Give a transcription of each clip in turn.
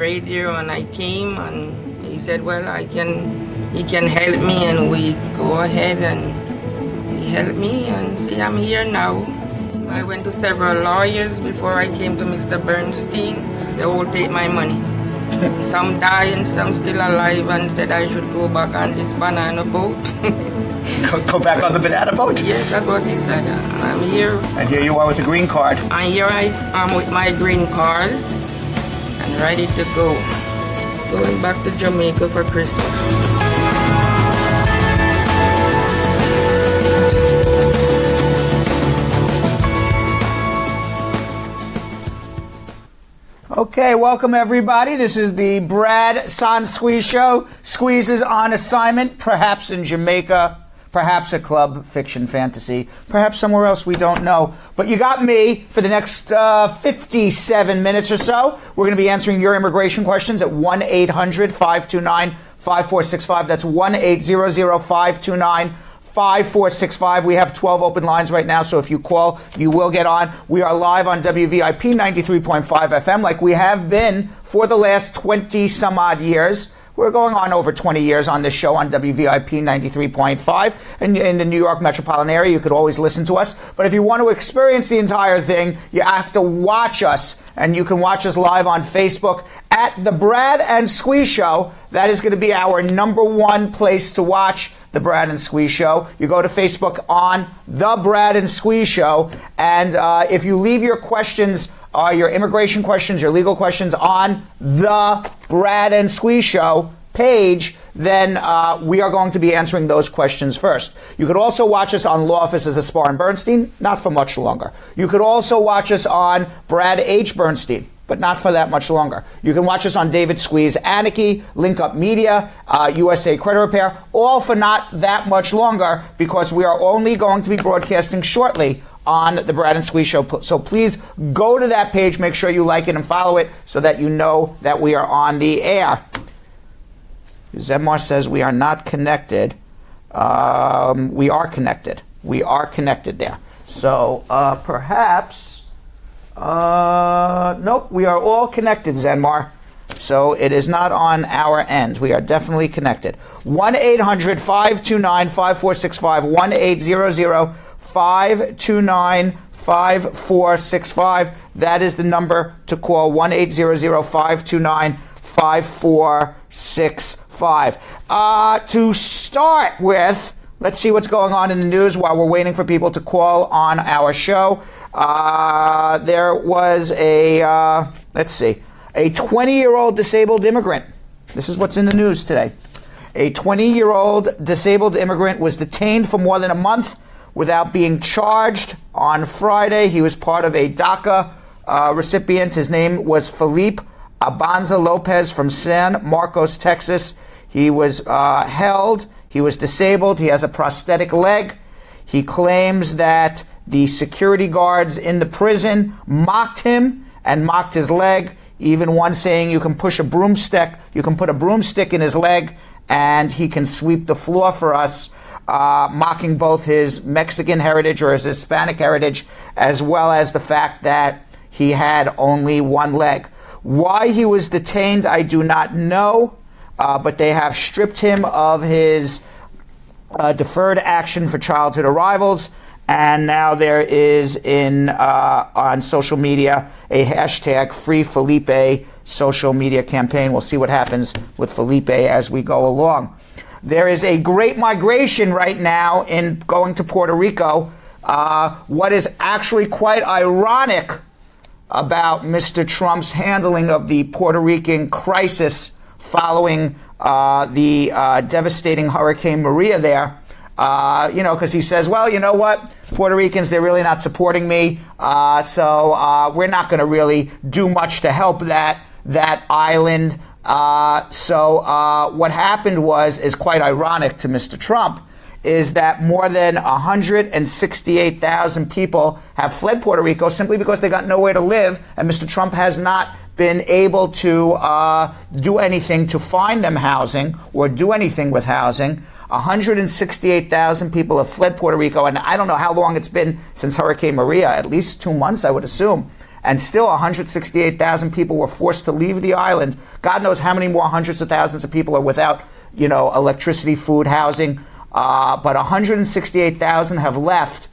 radio and I came and he said, well, he can help me, and we go ahead and he helped me, and see, I'm here now. I went to several lawyers before I came to Mr. Bernstein. They all take my money. Some die and some still alive, and said I should go back on this banana boat. Go back on the banana boat? Yes, that's what he said. And I'm here. And here you are with a green card. And here I am with my green card and ready to go. Going back to Jamaica for Christmas. Okay, welcome everybody. This is the Brad San Squeeze Show. Squeeze is on assignment, perhaps in Jamaica, perhaps a club, fiction, fantasy, perhaps somewhere else we don't know. But you got me for the next 57 minutes or so. We're going to be answering your immigration questions at 1-800-529-5465. That's 1-800-529-5465. 5465. We have 12 open lines right now, so if you call, you will get on. We are live on WVIP 93.5 FM like we have been for the last 20 some odd years. We're going on over 20 years on this show on WVIP 93.5. And in the New York metropolitan area, you could always listen to us. But if you want to experience the entire thing, you have to watch us. And you can watch us live on Facebook at The Brad and Squeeze Show. That is going to be our number one place to watch The Brad and Squeeze Show. You go to Facebook on The Brad and Squeeze Show. And if you leave your questions, your immigration questions, your legal questions on The Brad and Squeeze Show page, then we are going to be answering those questions first. You could also watch us on Law Offices of Spar and Bernstein, not for much longer. You could also watch us on Brad H. Bernstein, but not for that much longer. You can watch us on David Squeeze, Annakie, LinkUp Media, USA Credit Repair, all for not that much longer, because we are only going to be broadcasting shortly on the Brad and Squeeze Show. So please go to that page, make sure you like it and follow it so that you know that we are on the air. Zemar says we are not connected. We are connected. We are connected there. So perhaps, nope, we are all connected, Zenmar. So it is not on our end. We are definitely connected. 1-800-529-5465, 1-800-529-5465. That is the number to call, 1-800-529-5465. To start with, let's see what's going on in the news while we're waiting for people to call on our show. There was a 20-year-old disabled immigrant. This is what's in the news today. A 20-year-old disabled immigrant was detained for more than a month without being charged on Friday. He was part of a DACA recipient. His name was Felipe Abanza Lopez from San Marcos, Texas. He was held. He was disabled. He has a prosthetic leg. He claims that the security guards in the prison mocked him and mocked his leg. Even one saying you can put a broomstick in his leg and he can sweep the floor for us, mocking both his Mexican heritage or his Hispanic heritage, as well as the fact that he had only one leg. Why he was detained, I do not know, but they have stripped him of his deferred action for childhood arrivals, and now there is on social media a hashtag Free Felipe social media campaign. We'll see what happens with Felipe as we go along. There is a great migration right now in going to Puerto Rico. What is actually quite ironic about Mr. Trump's handling of the Puerto Rican crisis following the devastating Hurricane Maria there, because he says, well, you know what, Puerto Ricans, they're really not supporting me, so we're not going to really do much to help that island. So what happened is quite ironic to Mr. Trump, is that more than 168,000 people have fled Puerto Rico simply because they got nowhere to live, and Mr. Trump has not been able to do anything to find them housing or do anything with housing. 168,000 people have fled Puerto Rico, and I don't know how long it's been since Hurricane Maria, at least 2 months, I would assume. and still 168,000 people were forced to leave the island. God knows how many more hundreds of thousands of people are without, electricity, food, housing. But 168,000 have left,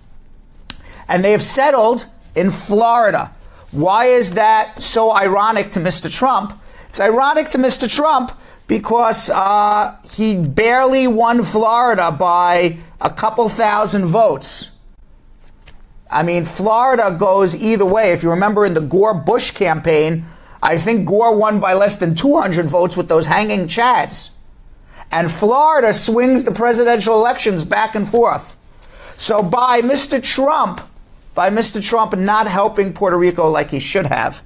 and they have settled in Florida. Why is that so ironic to Mr. Trump? It's ironic to Mr. Trump because he barely won Florida by a couple thousand votes. I mean, Florida goes either way. If you remember in the Gore-Bush campaign, I think Gore won by less than 200 votes with those hanging chads. And Florida swings the presidential elections back and forth. So by Mr. Trump not helping Puerto Rico like he should have,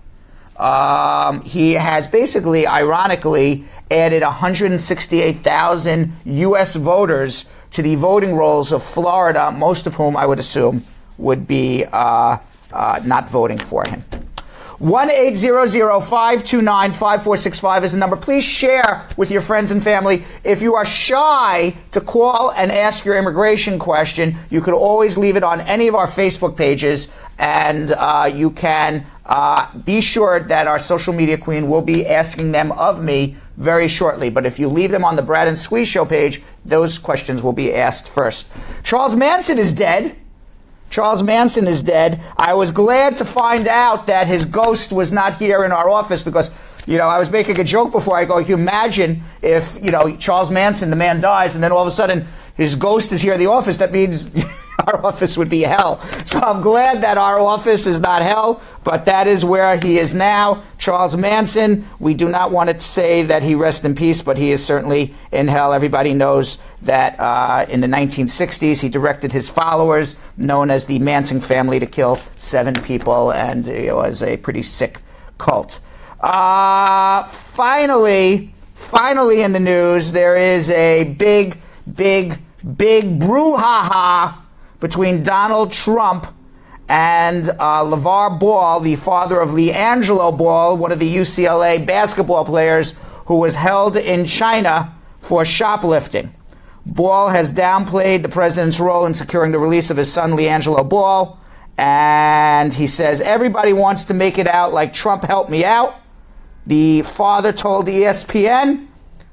he has basically, ironically, added 168,000 U.S. voters to the voting rolls of Florida, most of whom I would assume would be not voting for him. 1-800-529-5465 is the number. Please share with your friends and family. If you are shy to call and ask your immigration question, you could always leave it on any of our Facebook pages, and you can be sure that our social media queen will be asking them of me very shortly. But if you leave them on the Brad and Squeeze Show page, those questions will be asked first. Charles Manson is dead. Charles Manson is dead. I was glad to find out that his ghost was not here in our office because, I was making a joke before. I go, you imagine if, Charles Manson, the man, dies, and then all of a sudden his ghost is here in the office. That means our office would be hell. So I'm glad that our office is not hell, but that is where he is now. Charles Manson, we do not want to say that he rest in peace, but he is certainly in hell. Everybody knows that in the 1960s, he directed his followers, known as the Manson family, to kill 7 people, and it was a pretty sick cult. Finally in the news, there is a big brouhaha between Donald Trump and LeVar Ball, the father of LeAngelo Ball, one of the UCLA basketball players who was held in China for shoplifting. Ball has downplayed the president's role in securing the release of his son, LeAngelo Ball, and he says, everybody wants to make it out like Trump helped me out. The father told ESPN,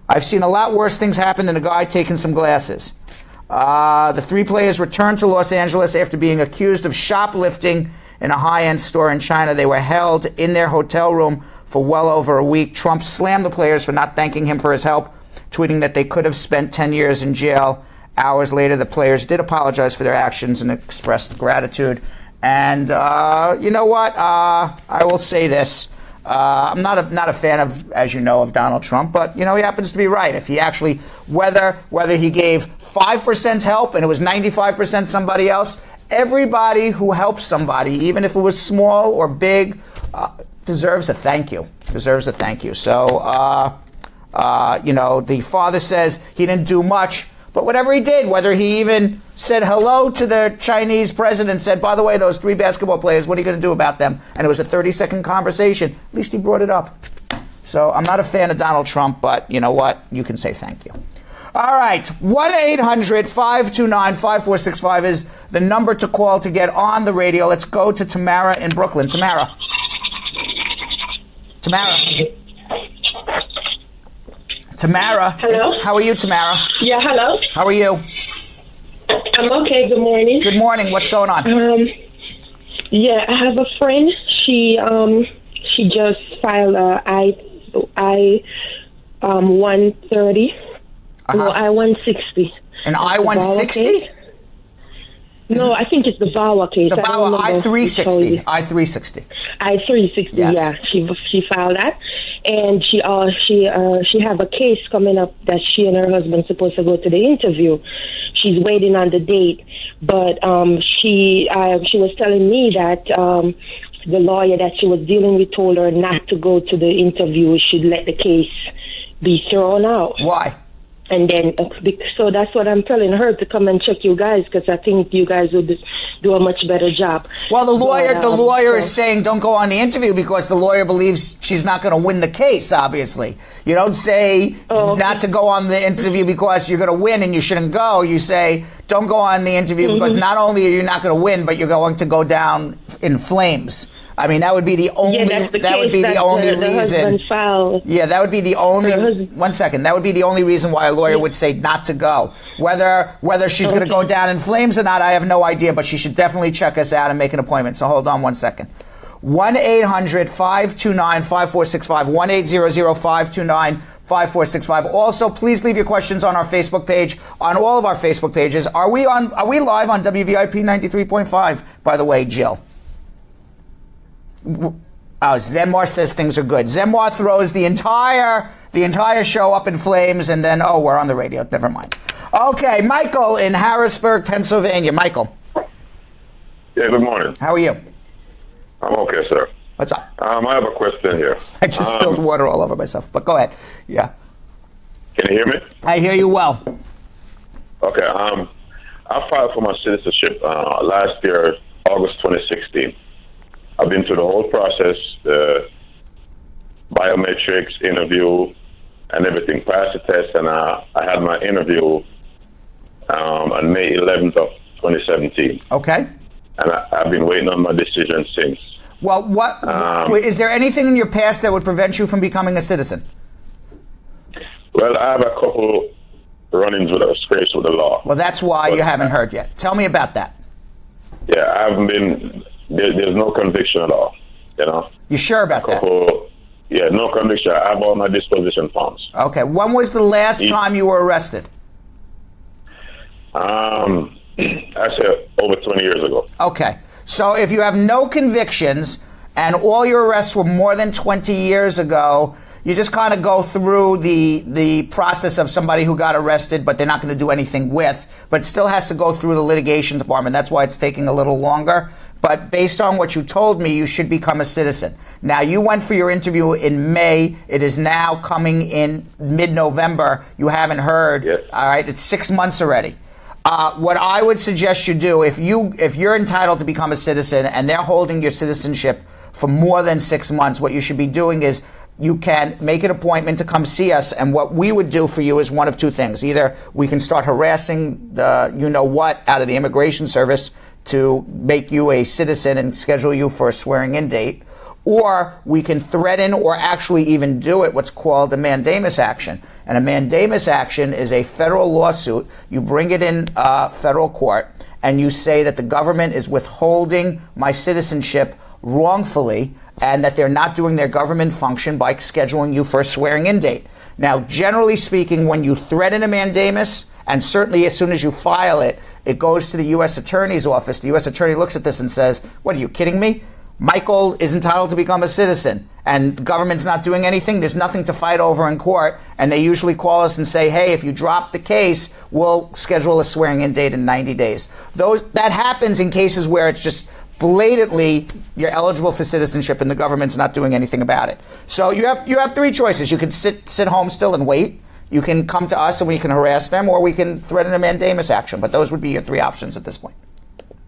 I've seen a lot worse things happen than a guy taking some glasses. The 3 players returned to Los Angeles after being accused of shoplifting in a high-end store in China. They were held in their hotel room for well over a week. Trump slammed the players for not thanking him for his help, tweeting that they could have spent 10 years in jail. Hours later, the players did apologize for their actions and expressed gratitude. And you know what? I will say this. I'm not a fan of, as you know, of Donald Trump, but he happens to be right. If he actually, whether he gave 5% help and it was 95% somebody else, everybody who helps somebody, even if it was small or big, deserves a thank you. So, the father says he didn't do much, but whatever he did, whether he even said hello to the Chinese president, said, by the way, those 3 basketball players, what are you going to do about them? And it was a 30-second conversation. At least he brought it up. So I'm not a fan of Donald Trump, but you know what? You can say thank you. All right. 1-800-529-5465 is the number to call to get on the radio. Let's go to Tamara in Brooklyn. Tamara. Hello? How are you, Tamara? Yeah, hello? How are you? I'm okay. Good morning. Good morning. What's going on? Yeah, I have a friend. She just filed a I-130. No, I-160. An I-160? No, I think it's the VAWA case. The VAWA I-360. I-360. I-360, yes. Yeah. She filed that. And she have a case coming up that she and her husband supposed to go to the interview. She's waiting on the date, but she was telling me that the lawyer that she was dealing with told her not to go to the interview. She'd let the case be thrown out. Why? And then, so that's what I'm telling her, to come and check you guys, because I think you guys would do a much better job. Well, the lawyer is saying don't go on the interview because the lawyer believes she's not going to win the case, obviously. You don't say not to go on the interview because you're going to win and you shouldn't go. You say don't go on the interview because not only are you not going to win, but you're going to go down in flames. I mean, that would be the only. that's the that would be case the only the reason. husband filed. Yeah, that would be the only. Her 1 second. That would be the only reason why a lawyer would say not to go. Whether she's going to go down in flames or not, I have no idea. But she should definitely check us out and make an appointment. So hold on 1 second. 1-800-529-5465. 1-800-529-5465. Also, please leave your questions on our Facebook page, on all of our Facebook pages. Are we live on WVIP 93.5, by the way, Jill? Oh, Zenmar says things are good. Zenmar throws the entire show up in flames, and then, we're on the radio. Never mind. Okay, Michael in Harrisburg, Pennsylvania. Michael. Yeah, good morning. How are you? I'm okay, sir. What's up? I have a question here. I just spilled water all over myself, but go ahead. Yeah. Can you hear me? I hear you well. Okay. I filed for my citizenship last year, August 2016. I've been through the whole process, the biometrics, interview, and everything. Passed the test, and I had my interview on May 11th of 2017. Okay. And I've been waiting on my decision since. Well, is there anything in your past that would prevent you from becoming a citizen? Well, I have a couple run-ins with scrapes with the law. Well, that's why you haven't heard yet. Tell me about that. Yeah, I haven't been. There's no conviction at all. You know. You sure about that? Yeah, no conviction. I have all my disposition forms. Okay. When was the last time you were arrested? I said over 20 years ago. Okay. So if you have no convictions and all your arrests were more than 20 years ago, you just kind of go through the process of somebody who got arrested, but they're not going to do anything with, but still has to go through the litigation department. That's why it's taking a little longer. But based on what you told me, you should become a citizen. Now, you went for your interview in May. It is now coming in mid-November. You haven't heard. Yes. All right. It's 6 months already. What I would suggest you do, if you're entitled to become a citizen and they're holding your citizenship for more than 6 months, what you should be doing is you can make an appointment to come see us. And what we would do for you is one of two things. Either we can start harassing the you-know-what out of the immigration service to make you a citizen and schedule you for a swearing-in date, or we can threaten or actually even do it, what's called a mandamus action. And a mandamus action is a federal lawsuit. You bring it in federal court, and you say that the government is withholding my citizenship wrongfully, and that they're not doing their government function by scheduling you for a swearing-in date. Now, generally speaking, when you threaten a mandamus, and certainly as soon as you file it, it goes to the U.S. Attorney's office. The U.S. Attorney looks at this and says, what, are you kidding me? Michael is entitled to become a citizen, and the government's not doing anything. There's nothing to fight over in court, and they usually call us and say, hey, if you drop the case, we'll schedule a swearing-in date in 90 days. That happens in cases where it's just blatantly you're eligible for citizenship and the government's not doing anything about it. So you have three choices. You can sit home still and wait. You can come to us and we can harass them, or we can threaten a mandamus action. But those would be your three options at this point.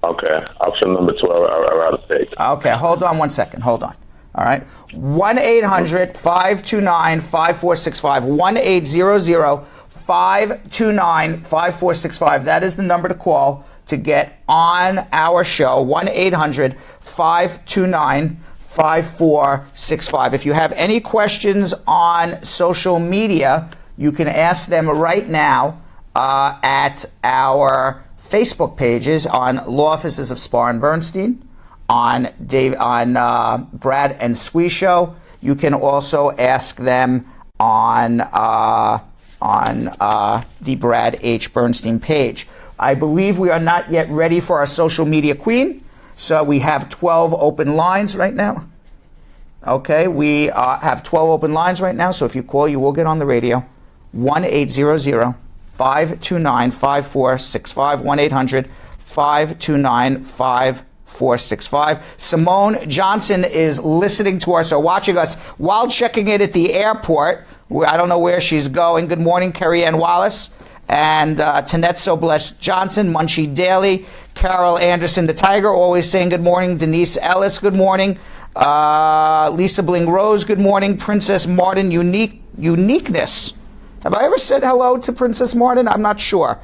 Okay. Option number 2, I'd rather take. Okay, hold on 1 second. Hold on. All right. 1-800-529-5465. 1-800-529-5465. That is the number to call to get on our show. 1-800-529-5465. If you have any questions on social media, you can ask them right now at our Facebook pages on Law Offices of Spar and Bernstein, on Brad and Squee Show. You can also ask them on the Brad H. Bernstein page. I believe we are not yet ready for our social media queen, so we have 12 open lines right now. Okay, we have 12 open lines right now, so if you call, you will get on the radio. 1-800-529-5465, 1-800-529-5465. Simone Johnson is listening to us or watching us while checking in at the airport. I don't know where she's going. Good morning, Kerry Ann Wallace. And Tanette So Blessed Johnson, Munchie Daly, Carol Anderson the Tiger, always saying good morning. Denise Ellis, good morning. Lisa Bling Rose, good morning. Princess Martin Uniqueness. Have I ever said hello to Princess Martin? I'm not sure.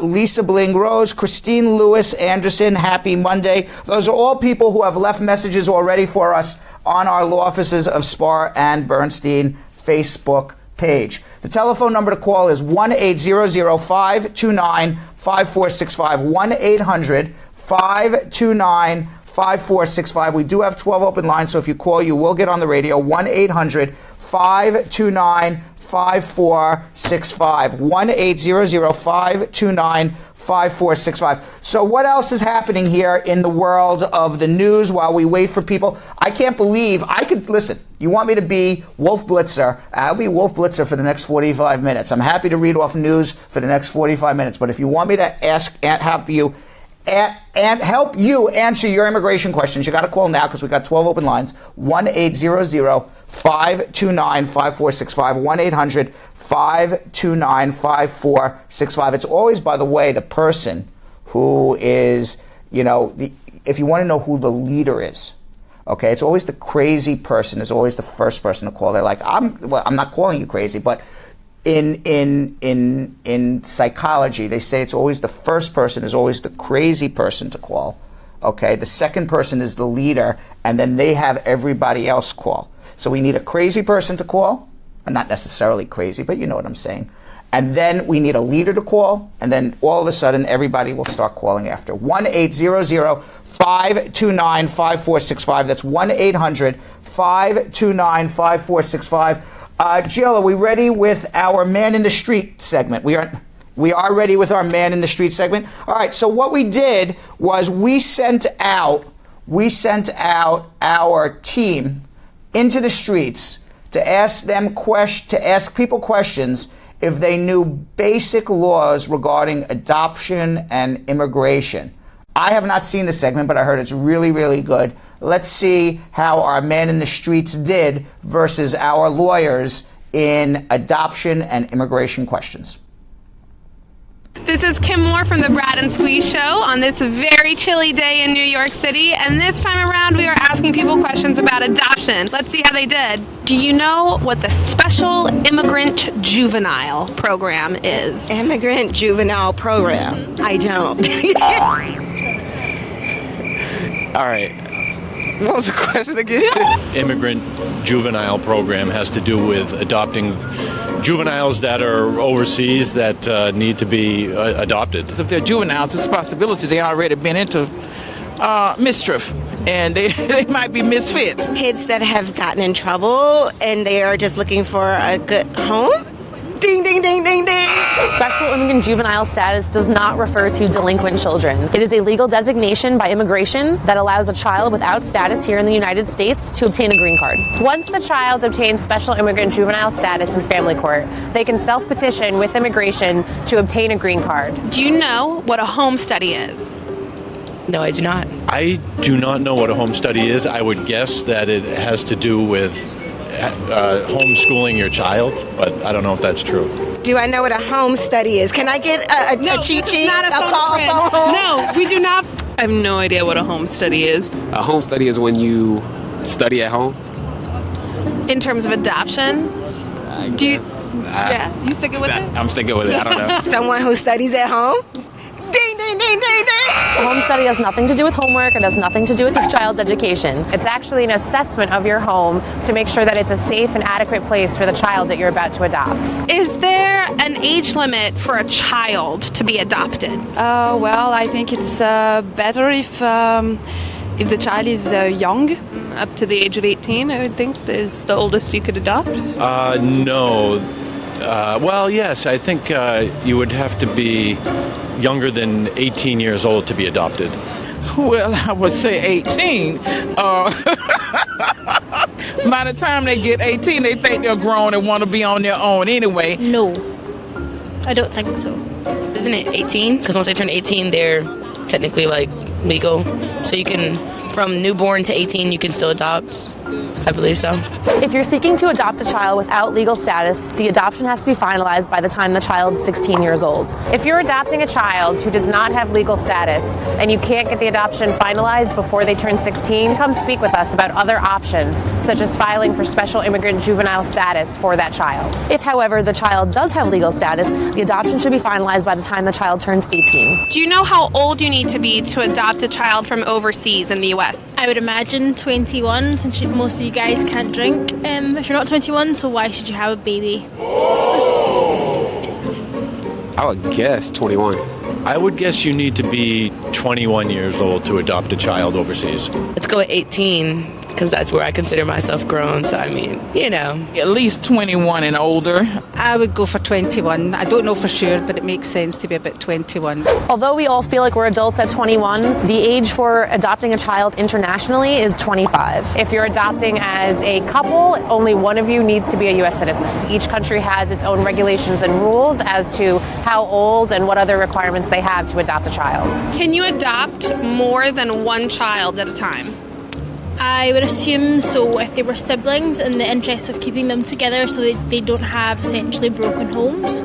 Lisa Bling Rose, Christine Lewis Anderson, happy Monday. Those are all people who have left messages already for us on our law offices of Spar and Bernstein Facebook page. The telephone number to call is 1-800-529-5465, 1-800-529-5465. We do have 12 open lines, so if you call, you will get on the radio. 1-800-529-5465, 1-800-529-5465. So what else is happening here in the world of the news while we wait for people? I can't believe I could listen. You want me to be Wolf Blitzer? I'll be Wolf Blitzer for the next 45 minutes. I'm happy to read off news for the next 45 minutes. But if you want me to help you answer your immigration questions, you got to call now because we got 12 open lines. 1-800-529-5465, 1-800-529-5465. It's always, by the way, the person who is, if you want to know who the leader is, okay, it's always the crazy person is always the first person to call. They're like, I'm not calling you crazy, but in psychology, they say it's always the first person is always the crazy person to call. Okay, the second person is the leader, and then they have everybody else call. So we need a crazy person to call, not necessarily crazy, but you know what I'm saying. And then we need a leader to call, and then all of a sudden everybody will start calling after. 1-800-529-5465. That's 1-800-529-5465. Jill, are we ready with our Man in the Street segment? We are ready with our Man in the Street segment. All right, so what we did was we sent out our team into the streets to ask people questions if they knew basic laws regarding adoption and immigration. I have not seen the segment, but I heard it's really, really good. Let's see how our Man in the Streets did versus our lawyers in adoption and immigration questions. This is Kim Moore from the Brad and Squeeze Show on this very chilly day in New York City, and this time around we are asking people questions about adoption. Let's see how they did. Do you know what the Special Immigrant Juvenile Program is? Immigrant Juvenile Program? I don't. All right. What was the question again? Immigrant Juvenile Program has to do with adopting juveniles that are overseas that need to be adopted. If they're juveniles, it's a possibility they already been into mischief, and they might be misfits. Kids that have gotten in trouble and they are just looking for a good home? Ding, ding, ding, ding, ding. Special immigrant juvenile status does not refer to delinquent children. It is a legal designation by immigration that allows a child without status here in the United States to obtain a green card. Once the child obtains special immigrant juvenile status in family court, they can self-petition with immigration to obtain a green card. Do you know what a home study is? No, I do not. I do not know what a home study is. I would guess that it has to do with homeschooling your child, but I don't know if that's true. Do I know what a home study is? Can I get a cheat sheet? Not a phone friend. No, we do not. I have no idea what a home study is. A home study is when you study at home. In terms of adoption? Do you? Yeah, you sticking with it? I'm sticking with it. I don't know. Someone who studies at home? Ding, ding, ding, ding, ding. A home study has nothing to do with homework. It has nothing to do with your child's education. It's actually an assessment of your home to make sure that it's a safe and adequate place for the child that you're about to adopt. Is there an age limit for a child to be adopted? Well, I think it's better if the child is young. Up to the age of 18, I would think, is the oldest you could adopt? No. Well, yes, I think you would have to be younger than 18 years old to be adopted. Well, I would say 18. By the time they get 18, they think they're grown and want to be on their own anyway. No, I don't think so. Isn't it 18? Because once they turn 18, they're technically like legal. So you can, from newborn to 18, you can still adopt. I believe so. If you're seeking to adopt a child without legal status, the adoption has to be finalized by the time the child's 16 years old. If you're adopting a child who does not have legal status and you can't get the adoption finalized before they turn 16, come speak with us about other options, such as filing for special immigrant juvenile status for that child. If, however, the child does have legal status, the adoption should be finalized by the time the child turns 18. Do you know how old you need to be to adopt a child from overseas in the U.S.? I would imagine 21, since most of you guys can't drink if you're not 21, so why should you have a baby? I would guess 21. I would guess you need to be 21 years old to adopt a child overseas. Let's go with 18, because that's where I consider myself grown. So, I mean, you know. At least 21 and older. I would go for 21. I don't know for sure, but it makes sense to be about 21. Although we all feel like we're adults at 21, the age for adopting a child internationally is 25. If you're adopting as a couple, only one of you needs to be a U.S. citizen. Each country has its own regulations and rules as to how old and what other requirements they have to adopt a child. Can you adopt more than one child at a time? I would assume so if they were siblings in the interest of keeping them together so they don't have essentially broken homes.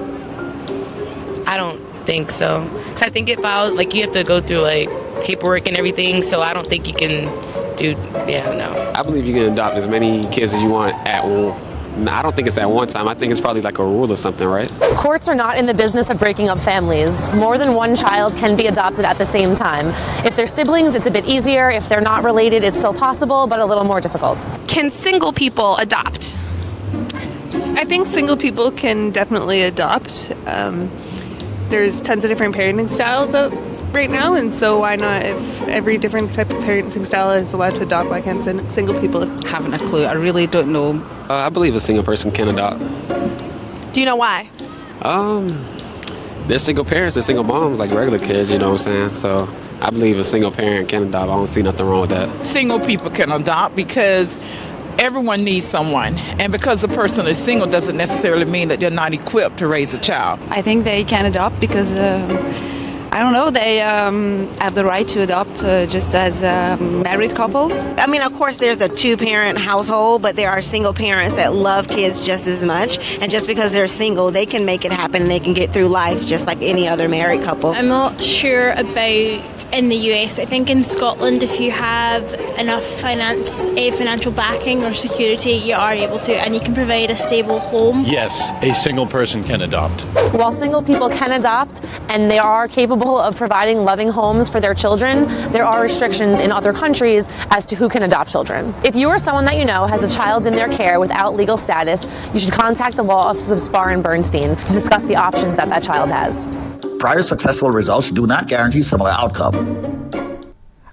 I don't think so. Because I think if you have to go through like paperwork and everything, so I don't think you can no. I believe you can adopt as many kids as you want at one. I don't think it's at one time. I think it's probably like a rule or something, right? Courts are not in the business of breaking up families. More than one child can be adopted at the same time. If they're siblings, it's a bit easier. If they're not related, it's still possible, but a little more difficult. Can single people adopt? I think single people can definitely adopt. There's tons of different parenting styles out right now, and so why not? If every different type of parenting style is allowed to adopt, why can't single people? Haven't a clue. I really don't know. I believe a single person can adopt. Do you know why? They're single parents, they're single moms, like regular kids, you know what I'm saying? So I believe a single parent can adopt. I don't see nothing wrong with that. Single people can adopt because everyone needs someone. And because a person is single doesn't necessarily mean that they're not equipped to raise a child. I think they can adopt because I don't know, they have the right to adopt just as married couples. I mean, of course, there's a two-parent household, but there are single parents that love kids just as much. And just because they're single, they can make it happen and they can get through life just like any other married couple. I'm not sure about in the US, but I think in Scotland, if you have enough financial backing or security, you are able to, and you can provide a stable home. Yes, a single person can adopt. While single people can adopt, and they are capable of providing loving homes for their children, there are restrictions in other countries as to who can adopt children. If you or someone that you know has a child in their care without legal status, you should contact the law offices of Spar and Bernstein to discuss the options that child has. Prior successful results do not guarantee similar outcome.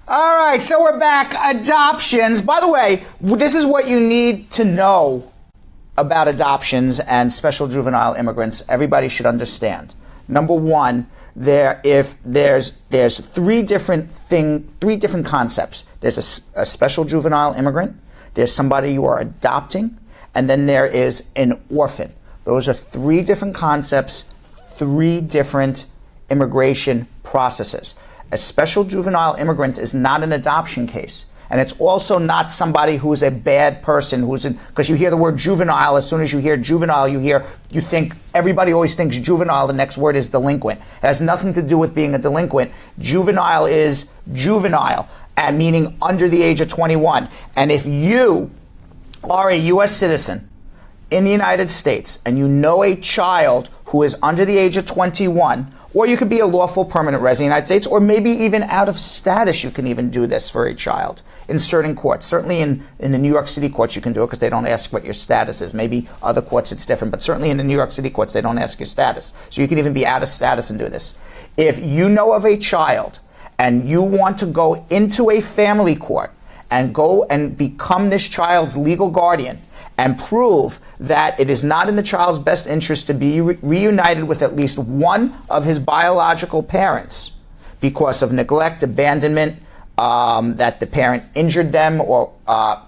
All right, so we're back. Adoptions. By the way, this is what you need to know about adoptions and special juvenile immigrants. Everybody should understand. Number one, there's three different concepts. There's a special juvenile immigrant, there's somebody you are adopting, and then there is an orphan. Those are three different concepts, three different immigration processes. A special juvenile immigrant is not an adoption case. And it's also not somebody who's a bad person because you hear the word juvenile. As soon as you hear juvenile, you think everybody always thinks juvenile. The next word is delinquent. It has nothing to do with being a delinquent. Juvenile is juvenile, and meaning under the age of 21. And if you are a U.S. citizen in the United States and you know a child who is under the age of 21, or you could be a lawful permanent resident of the United States, or maybe even out of status, you can even do this for a child in certain courts. Certainly in the New York City courts you can do it because they don't ask what your status is. Maybe other courts it's different, but certainly in the New York City courts they don't ask your status. So you can even be out of status and do this. If you know of a child and you want to go into a family court and go and become this child's legal guardian and prove that it is not in the child's best interest to be reunited with at least one of his biological parents because of neglect, abandonment, that the parent injured them or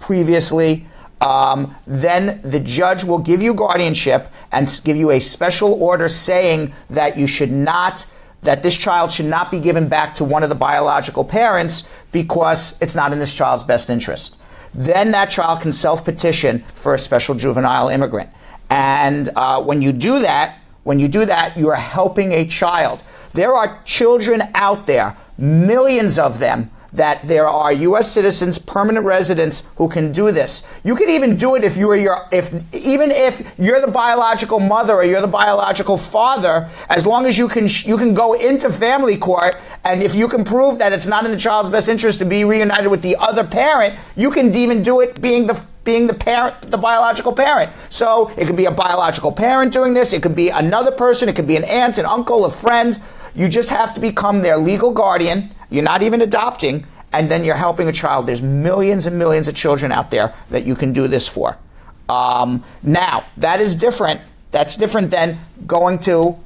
previously, then the judge will give you guardianship and give you a special order saying that that this child should not be given back to one of the biological parents because it's not in this child's best interest. then that child can self-petition for a special juvenile immigrant. And when you do that, you are helping a child. There are children out there, millions of them, that there are U.S. citizens, permanent residents who can do this. You can even do it if even if you're the biological mother or you're the biological father, as long as you can go into family court, and if you can prove that it's not in the child's best interest to be reunited with the other parent, you can even do it being the parent, the biological parent. So it could be a biological parent doing this. It could be another person. It could be an aunt, an uncle, a friend. You just have to become their legal guardian. You're not even adopting, and then you're helping a child. There's millions and millions of children out there that you can do this for. Now, that is different. That's different than going to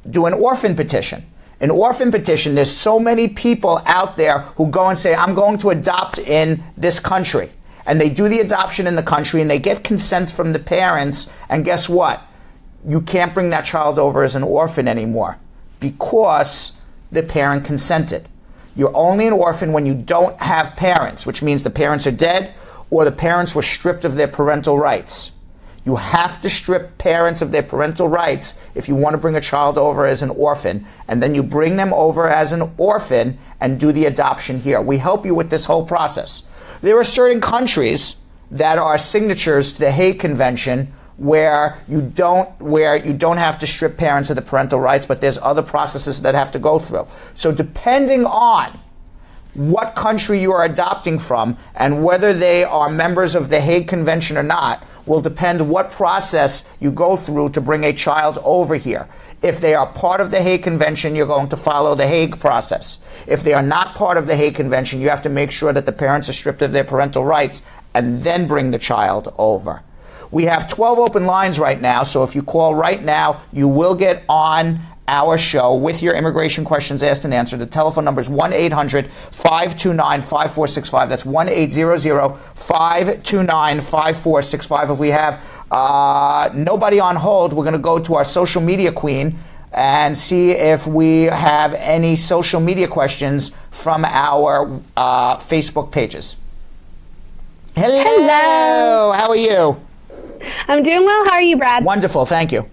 do an orphan petition. An orphan petition, there's so many people out there who go and say, I'm going to adopt in this country. And they do the adoption in the country, and they get consent from the parents, and guess what? You can't bring that child over as an orphan anymore because the parent consented. You're only an orphan when you don't have parents, which means the parents are dead or the parents were stripped of their parental rights. You have to strip parents of their parental rights if you want to bring a child over as an orphan, and then you bring them over as an orphan and do the adoption here. We help you with this whole process. There are certain countries that are signatures to the Hague Convention where you don't have to strip parents of the parental rights, but there's other processes that have to go through. So depending on what country you are adopting from and whether they are members of the Hague Convention or not will depend what process you go through to bring a child over here. If they are part of the Hague Convention, you're going to follow the Hague process. If they are not part of the Hague Convention, you have to make sure that the parents are stripped of their parental rights and then bring the child over. We have 12 open lines right now, so if you call right now, you will get on our show with your immigration questions asked and answered. The telephone number is 1-800-529-5465. That's 1-800-529-5465. If we have nobody on hold, we're going to go to our social media queen and see if we have any social media questions from our Facebook pages. Hello. How are you? I'm doing well. How are you, Brad? Wonderful. Thank you.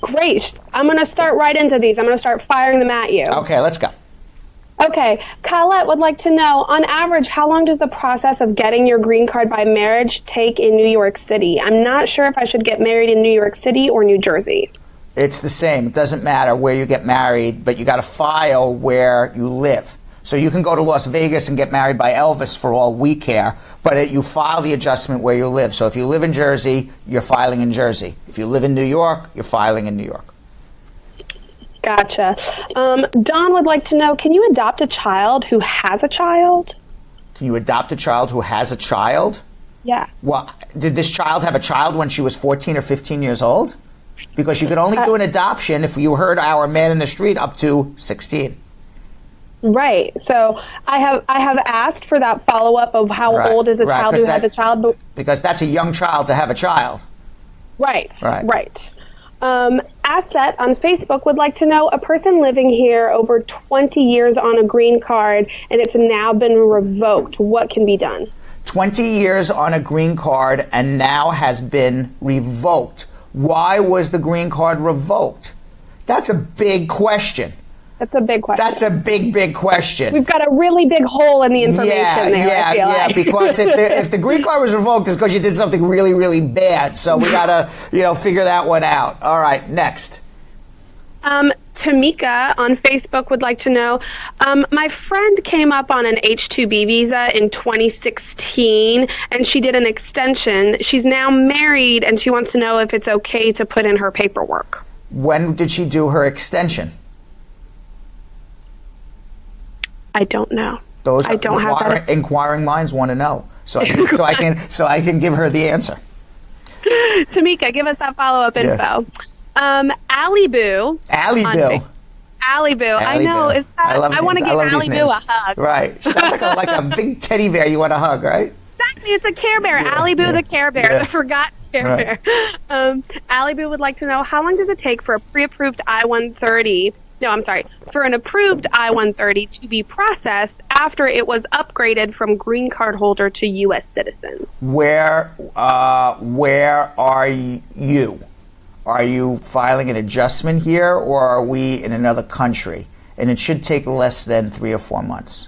Great. I'm going to start right into these. I'm going to start firing them at you. Okay, let's go. Okay. Colette would like to know, on average, how long does the process of getting your green card by marriage take in New York City? I'm not sure if I should get married in New York City or New Jersey. It's the same. It doesn't matter where you get married, but you got to file where you live. So you can go to Las Vegas and get married by Elvis for all we care, but you file the adjustment where you live. So if you live in Jersey, you're filing in Jersey. If you live in New York, you're filing in New York. Gotcha. Don would like to know, can you adopt a child who has a child? Can you adopt a child who has a child? Yeah. Well, did this child have a child when she was 14 or 15 years old? Because you could only do an adoption if you heard our man in the street up to 16. Right. So I have asked for that follow-up of how old is the child who had the child. Because that's a young child to have a child. Right. Asset on Facebook would like to know, a person living here over 20 years on a green card and it's now been revoked. What can be done? 20 years on a green card and now has been revoked. Why was the green card revoked? That's a big question. That's a big question. That's a big question. We've got a really big hole in the information there, I feel like. Because if the green card was revoked, it's because you did something really, really bad. So we got to, figure that one out. All right, next. Tamika on Facebook would like to know, my friend came up on an H-2B visa in 2016, and she did an extension. She's now married, and she wants to know if it's okay to put in her paperwork. When did she do her extension? I don't know. I don't have that. Inquiring minds want to know, so I can give her the answer. Tamika, give us that follow-up info. Allie Boo. Allie Boo. I know. I want to give Allie Boo a hug. Right. Sounds like a big teddy bear you want to hug, right? Exactly. It's a Care Bear. Allie Boo the Care Bear. The forgotten Care Bear. Allie Boo would like to know, how long does it take for a pre-approved I-130 No, I'm sorry. For an approved I-130 to be processed after it was upgraded from green card holder to U.S. citizen. Where are you? Are you filing an adjustment here, or are we in another country? And it should take less than 3 or 4 months.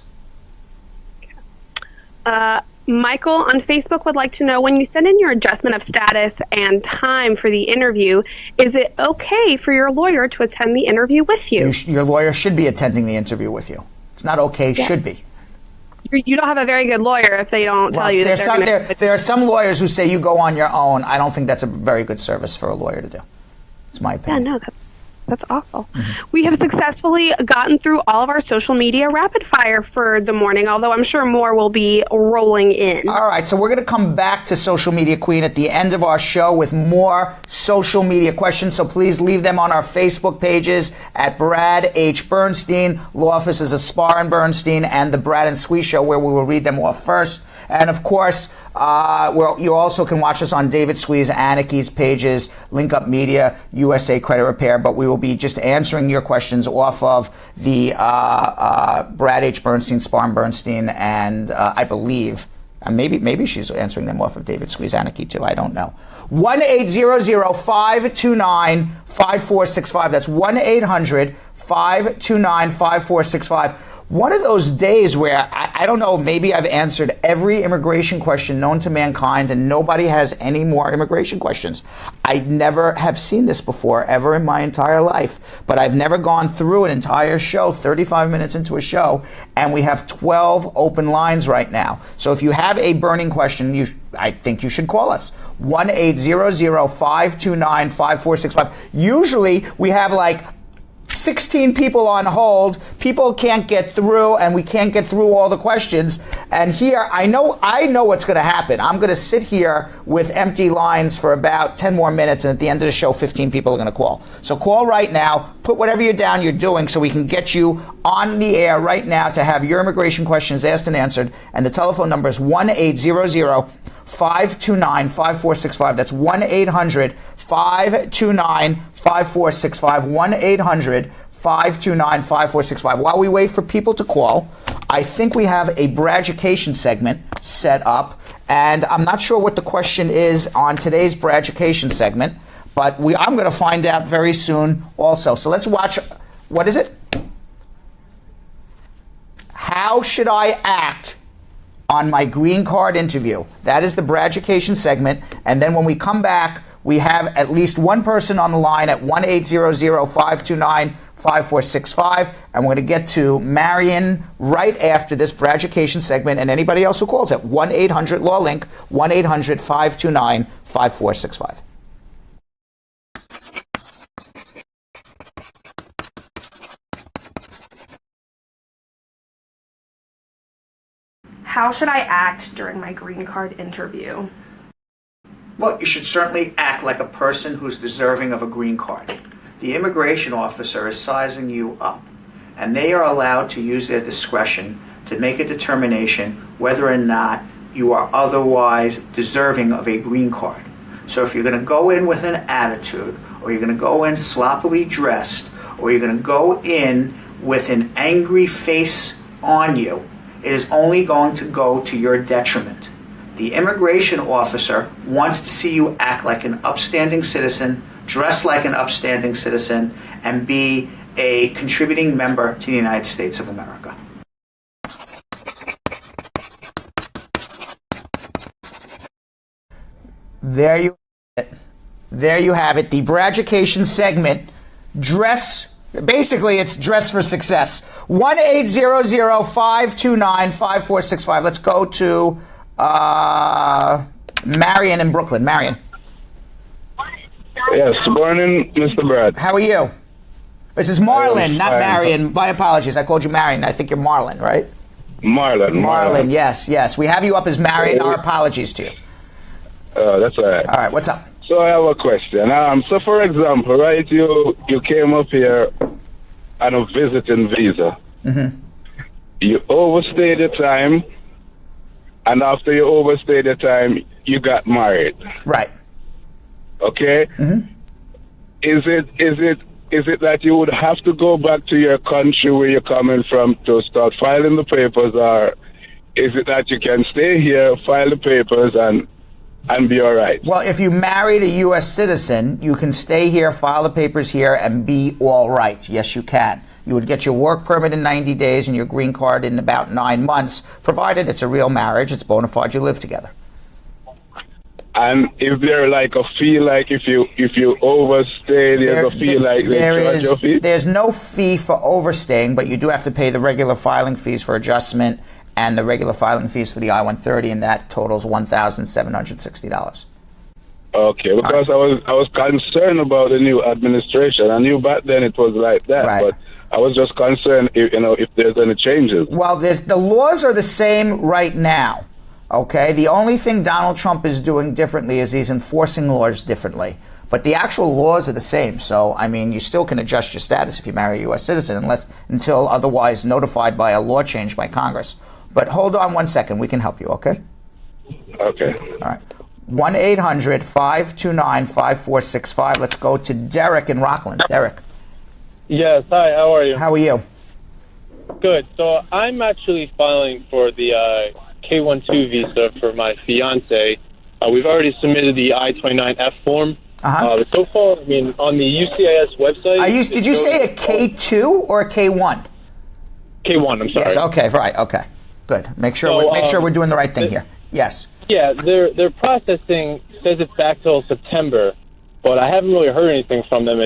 Michael on Facebook would like to know, when you send in your adjustment of status and time for the interview, is it okay for your lawyer to attend the interview with you? Your lawyer should be attending the interview with you. It's not okay, should be. You don't have a very good lawyer if they don't tell you that there are some lawyers who say you go on your own. I don't think that's a very good service for a lawyer to do. It's my opinion. Yeah, no, that's awful. We have successfully gotten through all of our social media rapid fire for the morning, although I'm sure more will be rolling in. All right, so we're going to come back to Social Media Queen at the end of our show with more social media questions, so please leave them on our Facebook pages at Brad H. Bernstein. Law offices of Spar and Bernstein, and the Brad and Squee Show, where we will read them off first. And of course, you also can watch us on David Squee's, Annakie's pages, LinkUp Media, USA Credit Repair, but we will be just answering your questions off of the Brad H. Bernstein, Spar and Bernstein, and I believe, and maybe she's answering them off of David Squee's, Annakie too, I don't know. 1-800-529-5465. That's 1-800-529-5465. One of those days where, I don't know, maybe I've answered every immigration question known to mankind and nobody has any more immigration questions. I never have seen this before, ever in my entire life. But I've never gone through an entire show, 35 minutes into a show, and we have 12 open lines right now. So if you have a burning question, I think you should call us. 1-800-529-5465. Usually we have like 16 people on hold. People can't get through, and we can't get through all the questions. And here, I know what's going to happen. I'm going to sit here with empty lines for about 10 more minutes, and at the end of the show, 15 people are going to call. So call right now. Put whatever you're doing so we can get you on the air right now to have your immigration questions asked and answered. And the telephone number is 1-800-529-5465. That's 1-800-529-5465. 1-800-529-5465. While we wait for people to call, I think we have a Braducation segment set up, and I'm not sure what the question is on today's Braducation segment, but I'm going to find out very soon also. So let's watch. What is it? How should I act on my green card interview? That is the Braducation segment, and then when we come back, we have at least one person on the line at 1-800-529-5465, and we're going to get to Marion right after this Braducation segment, and anybody else who calls at 1-800-LAW-LINK, 1-800-529-5465. How should I act during my green card interview? Well, you should certainly act like a person who's deserving of a green card. The immigration officer is sizing you up, and they are allowed to use their discretion to make a determination whether or not you are otherwise deserving of a green card. So if you're going to go in with an attitude, or you're going to go in sloppily dressed, or you're going to go in with an angry face on you, it is only going to go to your detriment. The immigration officer wants to see you act like an upstanding citizen, dress like an upstanding citizen, and be a contributing member to the United States of America. There you have it. The Braducation segment. Basically, it's dress for success. 1-800-529-5465. Let's go to Marion in Brooklyn. Marion. Yes, good morning, Mr. Brad. How are you? This is Marlon, not Marion. My apologies. I called you Marion. I think you're Marlon, right? Marlon. Yes. We have you up as Marion. Our apologies to you. That's all right. All right, what's up? So I have a question. So for example, right, you came up here on a visiting visa. Mm-hmm. You overstayed your time, and after you overstayed your time, you got married. Right. Okay? Mm-hmm. Is it is it that you would have to go back to your country where you're coming from to start filing the papers, or is it that you can stay here, file the papers, and be all right? Well, if you married a U.S. citizen, you can stay here, file the papers here, and be all right. Yes, you can. You would get your work permit in 90 days and your green card in about 9 months, provided it's a real marriage, it's bona fide, you live together. And is there like a fee, like if you overstay, there's a fee like they charge your fee? There's no fee for overstaying, but you do have to pay the regular filing fees for adjustment and the regular filing fees for the I-130, and that totals $1,760. Okay, because I was concerned about the new administration. I knew back then it was like that, but I was just concerned if there's any changes. Well, the laws are the same right now. Okay, the only thing Donald Trump is doing differently is he's enforcing laws differently. But the actual laws are the same. So, I mean, you still can adjust your status if you marry a U.S. citizen until otherwise notified by a law change by Congress. But hold on 1 second. We can help you, okay? Okay. All right. 1-800-529-5465. Let's go to Derek in Rockland. Derek. Yes. Hi, how are you? How are you? Good. So I'm actually filing for the K-12 visa for my fiance. We've already submitted the I-29F form. So far, I mean, on the UCIS website... Did you say a K2 or a K1? K1, I'm sorry. Yes, okay, right, okay. Good. Make sure we're doing the right thing here. Yes. Yeah, their processing says it's back till September, but I haven't really heard anything from them.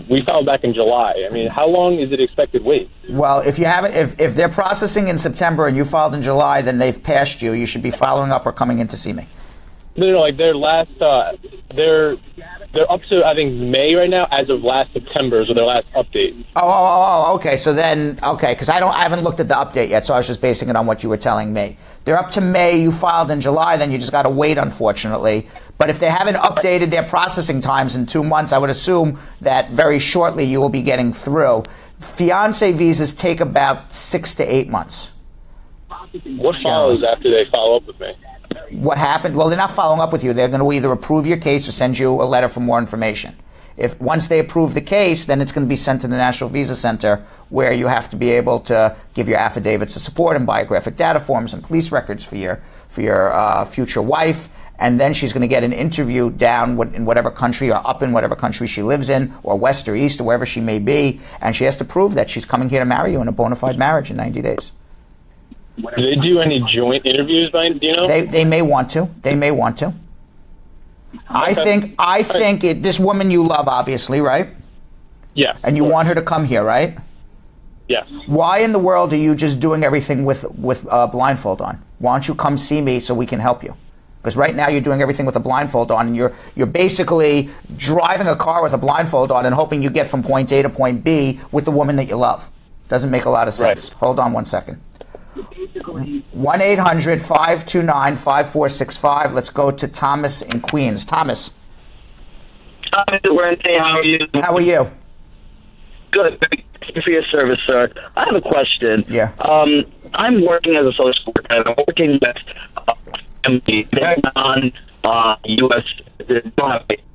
We filed back in July. I mean, how long is it expected wait? Well, if they're processing in September and you filed in July, then they've passed you. You should be following up or coming in to see me. No, like their last, they're up to, I think, May right now, as of last September, so their last update. Okay, so then, because I haven't looked at the update yet, so I was just basing it on what you were telling me. They're up to May, you filed in July, then you just got to wait, unfortunately. But if they haven't updated their processing times in 2 months, I would assume that very shortly you will be getting through. Fiancé visas take about 6 to 8 months. What follows after they follow up with me? What happened? Well, they're not following up with you. They're going to either approve your case or send you a letter for more information. Once they approve the case, then it's going to be sent to the National Visa Center, where you have to be able to give your affidavits of support and biographic data forms and police records for your future wife. And then she's going to get an interview down in whatever country or up in whatever country she lives in, or west or east or wherever she may be. And she has to prove that she's coming here to marry you in a bona fide marriage in 90 days. Do they do any joint interviews, do you know? They may want to. They may want to. Okay. I think this woman you love, obviously, right? Yeah. And you want her to come here, right? Yes. Why in the world are you just doing everything with a blindfold on? Why don't you come see me so we can help you? Because right now you're doing everything with a blindfold on, and you're basically driving a car with a blindfold on and hoping you get from point A to point B with the woman that you love. Doesn't make a lot of sense. Right. Hold on 1 second. 1-800-529-5465. Let's go to Thomas in Queens. Thomas. Hi, Bernstein. How are you? How are you? Good. Thank you for your service, sir. I have a question. Yeah. I'm working as a social worker, and I'm working with they're non-U.S.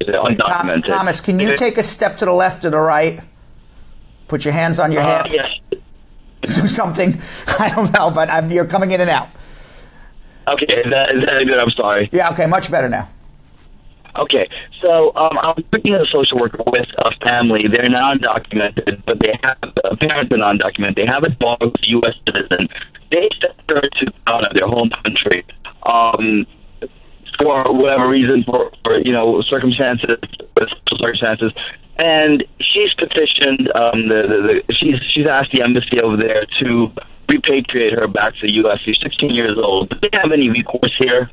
undocumented. Thomas, can you take a step to the left or the right? Put your hands on your head. Yes. Do something. I don't know, but you're coming in and out. Okay, is that good? I'm sorry. Yeah, okay, much better now. Okay, so I'm working as a social worker with a family. They're non-documented, but they have parents are non-documented. They have a dog, a U.S. citizen. They sent her out of their home country for whatever reason, for circumstances, and she's petitioned. She's asked the embassy over there to repatriate her back to the U.S. She's 16 years old. Do they have any recourse here?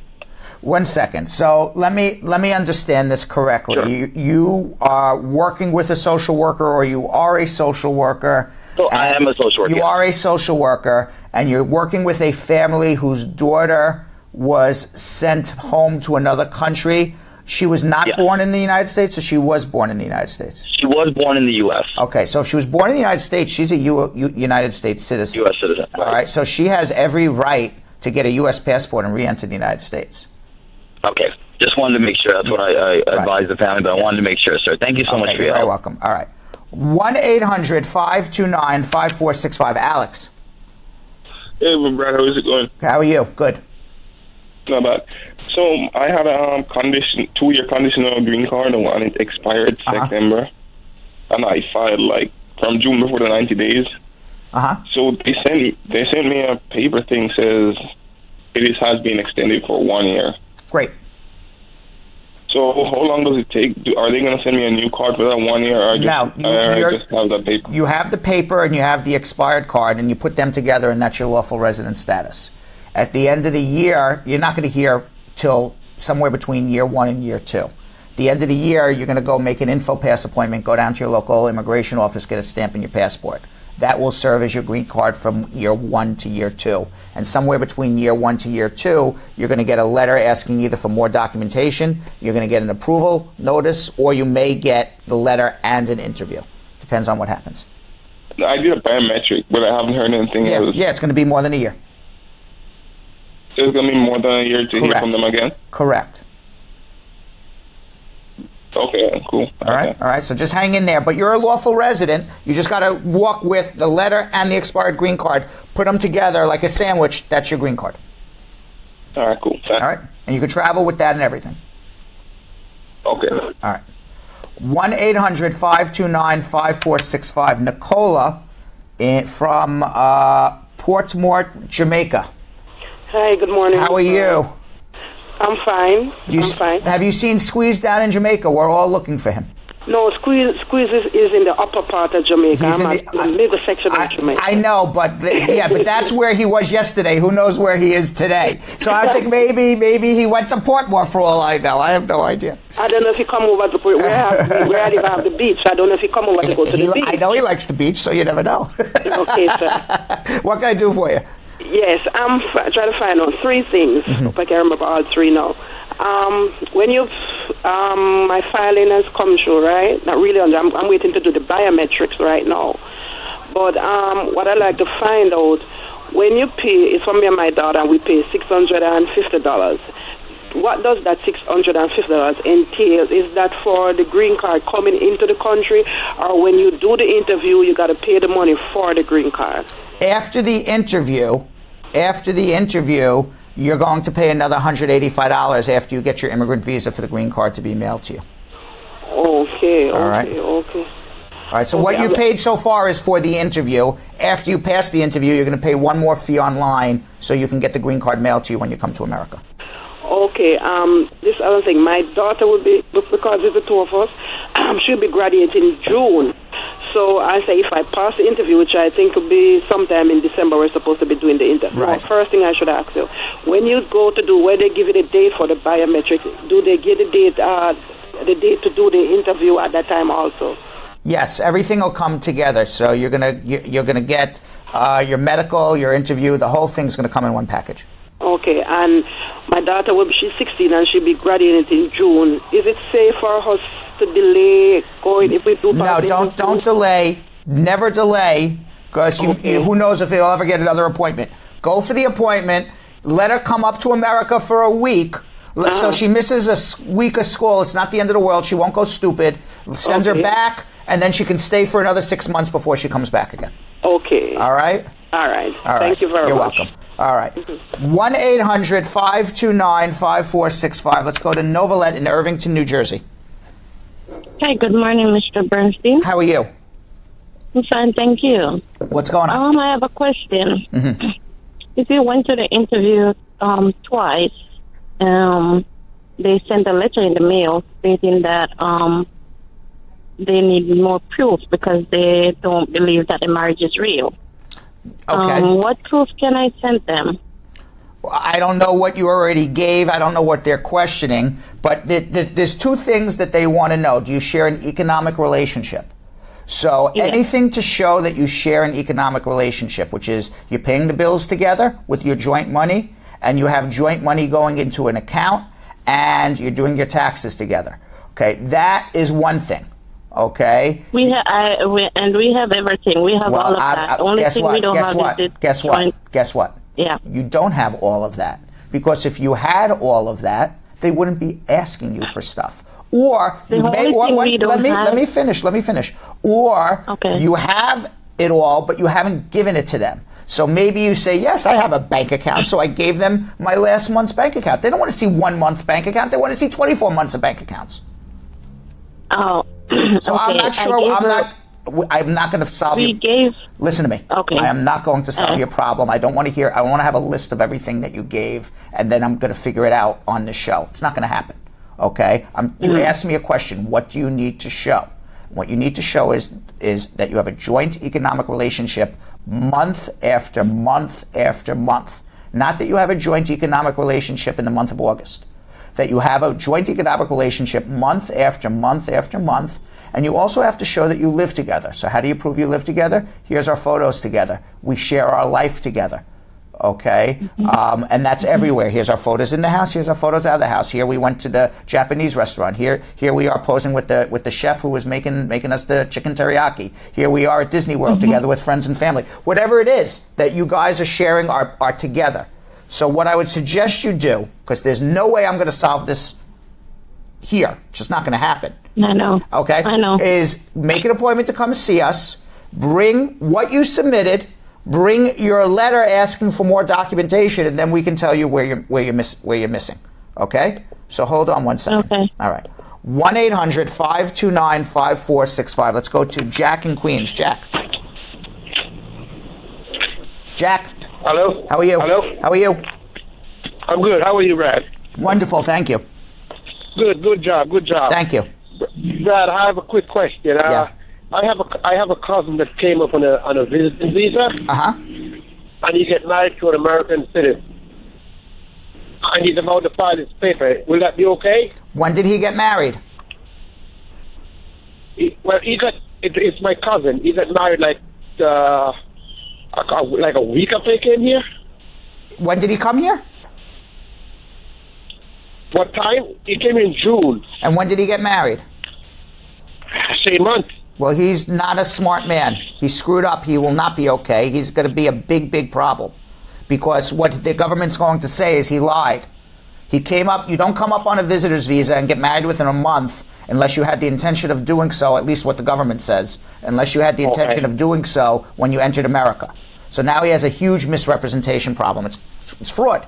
1 second. So let me understand this correctly. Sure. You are working with a social worker, or you are a social worker. So I am a social worker. You are a social worker, and you're working with a family whose daughter was sent home to another country. She was not born in the United States, or she was born in the United States? She was born in the U.S. Okay, so if she was born in the United States, she's a United States citizen. U.S. citizen. All right, so she has every right to get a U.S. passport and re-enter the United States. Okay, just wanted to make sure. That's what I advised the family, but I wanted to make sure, sir. Thank you so much for your help. You're very welcome. All right. 1-800-529-5465. Alex. Hey, Brad, how is it going? How are you? Good. Not bad. So I had a 2-year conditional green card, and it expired September, and I filed from June before the 90 days. So they sent me a paper thing says it has been extended for 1 year. Great. So how long does it take? Are they going to send me a new card for that 1 year? Or just have that paper? You have the paper and you have the expired card, and you put them together, and that's your lawful resident status. At the end of the year, you're not going to hear till somewhere between year 1 and year 2. At the end of the year, you're going to go make an info pass appointment, go down to your local immigration office, get a stamp in your passport. That will serve as your green card from year 1 to year 2. And somewhere between year 1 to year 2, you're going to get a letter asking either for more documentation, you're going to get an approval notice, or you may get the letter and an interview. Depends on what happens. I did a biometric, but I haven't heard anything else. Yeah, it's going to be more than a year. So it's going to be more than a year to hear from them again? Correct. Okay, cool. All right. So just hang in there. But you're a lawful resident. You just got to walk with the letter and the expired green card. Put them together like a sandwich. That's your green card. All right, cool. All right. And you can travel with that and everything. Okay. All right. 1-800-529-5465. Nicola from Portmore, Jamaica. Hi, good morning. How are you? I'm fine. I'm fine. Have you seen Squeeze down in Jamaica? We're all looking for him. No, Squeeze is in the upper part of Jamaica. I'm in the middle section of Jamaica. I know, but but that's where he was yesterday. Who knows where he is today? So I think maybe he went to Portmore for all I know. I have no idea. I don't know if he come over to where I live have the beach. I don't know if he come over to go to the beach. I know he likes the beach, so you never know. Okay, sir. What can I do for you? Yes, I'm trying to find out 3 things. If I can remember all 3 now. When my filing has come through, right? Not really. I'm waiting to do the biometrics right now. But what I'd like to find out, when you pay, it's for me and my daughter, and we pay $650. What does that $650 entail? Is that for the green card coming into the country, or when you do the interview, you got to pay the money for the green card? After the interview, you're going to pay another $185 after you get your immigrant visa for the green card to be mailed to you. Okay. All right. All right. So what you've paid so far is for the interview. After you pass the interview, you're going to pay one more fee online so you can get the green card mailed to you when you come to America. Okay. This other thing, my daughter will be, because it's the 2 of us, she'll be graduating in June. So I say if I pass the interview, which I think will be sometime in December, we're supposed to be doing the interview. Right. First thing I should ask you, when you go to do, where they give you the date for the biometrics, do they give the date to do the interview at that time also? Yes, everything will come together. So you're gonna get your medical, your interview, the whole thing's gonna come in one package. Okay, and my daughter she's 16 and she'll be graduating in June. Is it safe for us to delay going if we do? No, don't delay. Never delay, because who knows if you'll ever get another appointment. Go for the appointment. Let her come up to America for a week. So she misses a week of school. It's not the end of the world. She won't go stupid. Send her back, and then she can stay for another 6 months before she comes back again. Okay. All right? All right. Thank you very much. You're welcome. All right. 1-800-529-5465. Let's go to Novalette in Irvington, New Jersey. Hi, good morning, Mr. Bernstein. How are you? I'm fine, thank you. What's going on? I have a question. If you went to the interview twice, they sent a letter in the mail stating that they need more proof because they don't believe that the marriage is real. Okay. What proof can I send them? I don't know what you already gave. I don't know what they're questioning. But there's 2 things that they want to know. Do you share an economic relationship? So anything to show that you share an economic relationship, which is you're paying the bills together with your joint money, and you have joint money going into an account, and you're doing your taxes together. Okay, that is one thing. Okay. We have everything. We have all of that. Only thing we don't have is Guess what? Yeah. You don't have all of that, because if you had all of that, they wouldn't be asking you for stuff. Or The you may, only thing we don't let me have- finish. Or Okay. you have it all, but you haven't given it to them. So maybe you say, yes, I have a bank account, so I gave them my last month's bank account. They don't want to see 1 month bank account. They want to see 24 months of bank accounts. Oh, So I'm not sure. I'm not going to solve Listen to me. Okay. I am not going to solve your problem. I don't want to hear. I want to have a list of everything that you gave, and then I'm going to figure it out on the show. It's not going to happen. Okay. You asked me a question. What do you need to show? What you need to show is that you have a joint economic relationship month after month after month. Not that you have a joint economic relationship in the month of August. That you have a joint economic relationship month after month after month. And you also have to show that you live together. So how do you prove you live together? Here's our photos together. We share our life together. Okay? And that's everywhere. Here's our photos in the house. Here's our photos out of the house. Here we went to the Japanese restaurant. Here we are posing with the chef who was making us the chicken teriyaki. Here we are at Disney World together with friends and family. Whatever it is that you guys are sharing are together. So what I would suggest you do, because there's no way I'm going to solve this here. It's just not going to happen. I know. Okay? I know. Is make an appointment to come see us. Bring what you submitted. Bring your letter asking for more documentation, and then we can tell you where you're missing. Okay? So hold on 1 second. Okay. All right. 1-800-529-5465. Let's go to Jack in Queens. Jack. Hello? How are you? Hello? How are you? I'm good. How are you, Brad? Wonderful. Thank you. Good job. Thank you. Brad, I have a quick question. Yeah. I have a cousin that came up on a visiting visa. And he get married to an American citizen. And he's about to file his paper. Will that be okay? When did he get married? It's my cousin. He got married like a week after he came here. When did he come here? What time? He came in June. And when did he get married? Same month. Well, he's not a smart man. He screwed up. He will not be okay. He's going to be a big, big problem. Because what the government's going to say is he lied. He came up, you don't come up on a visitor's visa and get married within a month unless you had the intention of doing so, at least what the government says, unless you had the intention of doing so when you entered America. So now he has a huge misrepresentation problem. It's fraud.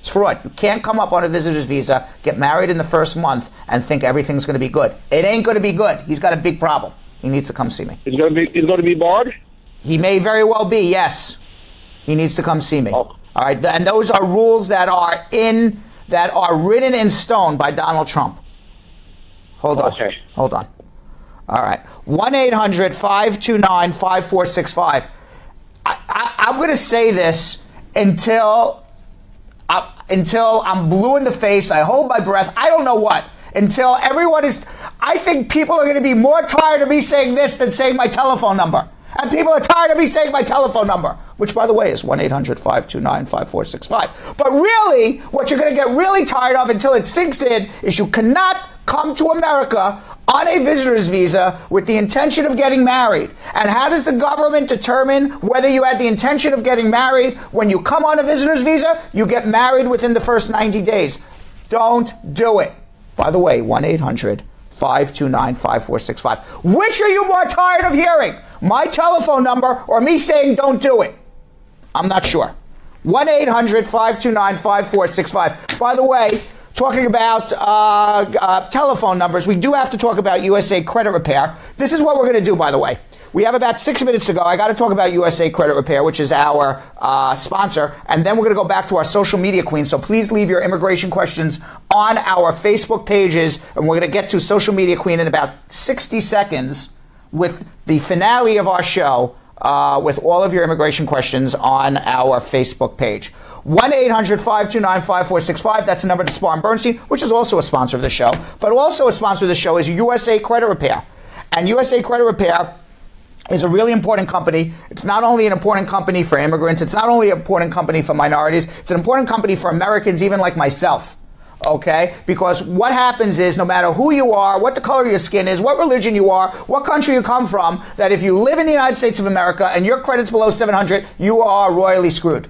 It's fraud. You can't come up on a visitor's visa, get married in the first month, and think everything's going to be good. It ain't going to be good. He's got a big problem. He needs to come see me. He's going to be barred? He may very well be, yes. He needs to come see me. All right, and those are rules that are written in stone by Donald Trump. Hold on. Okay. Hold on. All right. 1-800-529-5465. I'm going to say this until I'm blue in the face. I hold my breath. I don't know what. Until everyone is... I think people are going to be more tired of me saying this than saying my telephone number. And people are tired of me saying my telephone number, which, by the way, is 1-800-529-5465. But really, what you're going to get really tired of until it sinks in is you cannot come to America on a visitor's visa with the intention of getting married. And how does the government determine whether you had the intention of getting married? When you come on a visitor's visa, you get married within the first 90 days. Don't do it. By the way, 1-800-529-5465. Which are you more tired of hearing? My telephone number or me saying don't do it? I'm not sure. 1-800-529-5465. By the way, talking about telephone numbers, we do have to talk about USA Credit Repair. This is what we're going to do, by the way. We have about 6 minutes to go. I got to talk about USA Credit Repair, which is our sponsor, and then we're going to go back to our social media queen. So please leave your immigration questions on our Facebook pages, and we're going to get to social media queen in about 60 seconds with the finale of our show with all of your immigration questions on our Facebook page. 1-800-529-5465. That's the number to Spar and Bernstein, which is also a sponsor of the show. But also a sponsor of the show is USA Credit Repair. And USA Credit Repair is a really important company. It's not only an important company for immigrants, it's not only an important company for minorities, it's an important company for Americans even like myself. Okay? Because what happens is no matter who you are, what the color of your skin is, what religion you are, what country you come from, that if you live in the United States of America and your credit's below 700, you are royally screwed.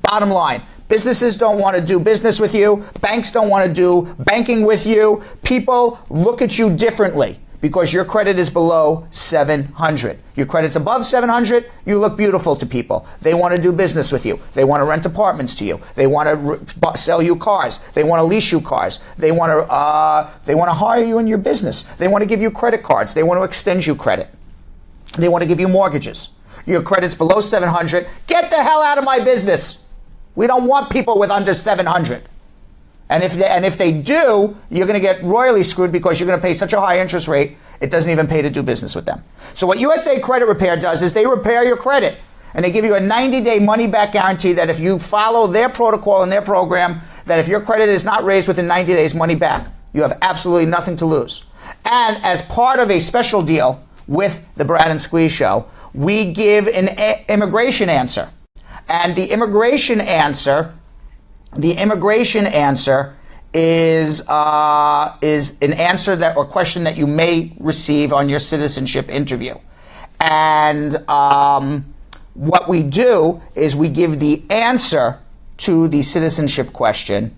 Bottom line. Businesses don't want to do business with you. Banks don't want to do banking with you. People look at you differently because your credit is below 700. Your credit's above 700, you look beautiful to people. They want to do business with you. They want to rent apartments to you. They want to sell you cars. They want to lease you cars. They want to hire you in your business. They want to give you credit cards. They want to extend you credit. They want to give you mortgages. Your credit's below 700. Get the hell out of my business. We don't want people with under 700. And if they do, you're going to get royally screwed because you're going to pay such a high interest rate, it doesn't even pay to do business with them. So what USA Credit Repair does is they repair your credit. And they give you a 90-day money-back guarantee that if you follow their protocol and their program, that if your credit is not raised within 90 days, money back. You have absolutely nothing to lose. And as part of a special deal with the Brad and Squeeze Show, we give an immigration answer. And the immigration answer is an answer that or question that you may receive on your citizenship interview. And what we do is we give the answer to the citizenship question